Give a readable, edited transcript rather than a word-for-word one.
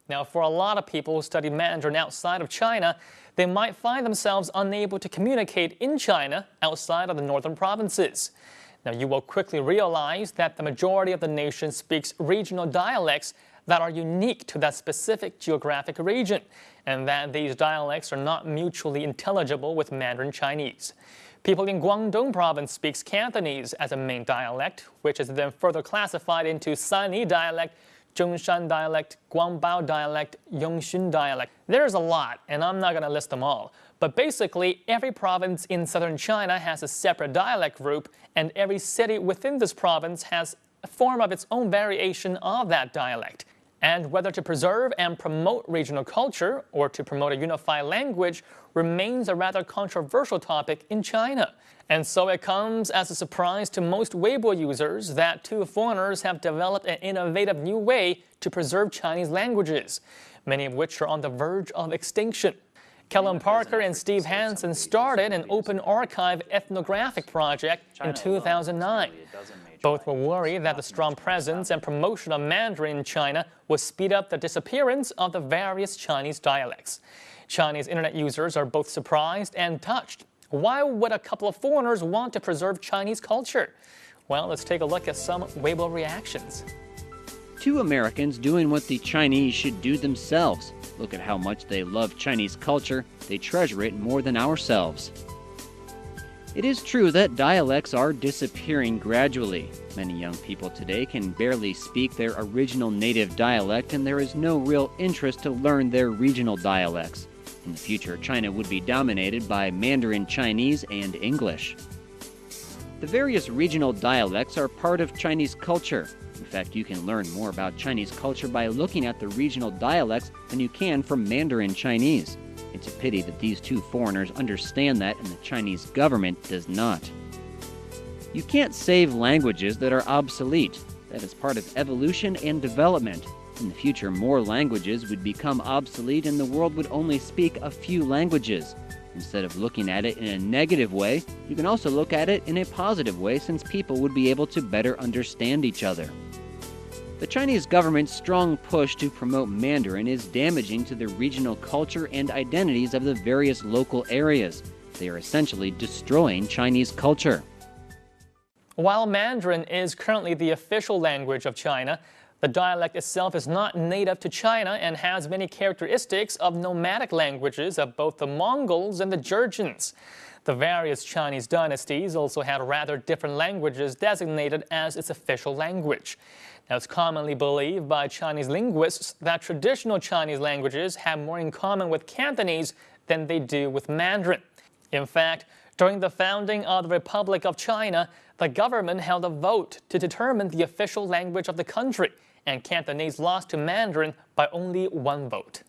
Now, for a lot of people who study Mandarin outside of China, they might find themselves unable to communicate in China outside of the northern provinces. Now, you will quickly realize that the majority of the nation speaks regional dialects that are unique to that specific geographic region, and that these dialects are not mutually intelligible with Mandarin Chinese. People in Guangdong province speaks Cantonese as a main dialect, which is then further classified into Sanyi dialect, Zhongshan dialect, Guangbao dialect, Yongxun dialect. There's a lot, and I'm not going to list them all. But basically, every province in southern China has a separate dialect group, and every city within this province has a form of its own variation of that dialect. And whether to preserve and promote regional culture or to promote a unified language remains a rather controversial topic in China. And so it comes as a surprise to most Weibo users that two foreigners have developed an innovative new way to preserve Chinese languages, many of which are on the verge of extinction. Kellen Parker and Steve Hansen started an open archive ethnographic project in 2009. Both were worried that the strong presence and promotion of Mandarin in China would speed up the disappearance of the various Chinese dialects. Chinese internet users are both surprised and touched. Why would a couple of foreigners want to preserve Chinese culture? Well, let's take a look at some Weibo reactions. Two Americans doing what the Chinese should do themselves. Look at how much they love Chinese culture. They treasure it more than ourselves. It is true that dialects are disappearing gradually. Many young people today can barely speak their original native dialect, and there is no real interest to learn their regional dialects. In the future, China would be dominated by Mandarin Chinese and English. The various regional dialects are part of Chinese culture. In fact, you can learn more about Chinese culture by looking at the regional dialects than you can from Mandarin Chinese. It's a pity that these two foreigners understand that and the Chinese government does not. You can't save languages that are obsolete. That is part of evolution and development. In the future, more languages would become obsolete and the world would only speak a few languages. Instead of looking at it in a negative way, you can also look at it in a positive way, since people would be able to better understand each other. The Chinese government's strong push to promote Mandarin is damaging to the regional culture and identities of the various local areas. They are essentially destroying Chinese culture. While Mandarin is currently the official language of China, the dialect itself is not native to China and has many characteristics of nomadic languages of both the Mongols and the Jurchens. The various Chinese dynasties also had rather different languages designated as its official language. Now, it's commonly believed by Chinese linguists that traditional Chinese languages have more in common with Cantonese than they do with Mandarin. In fact, during the founding of the Republic of China, the government held a vote to determine the official language of the country, and Cantonese lost to Mandarin by only one vote.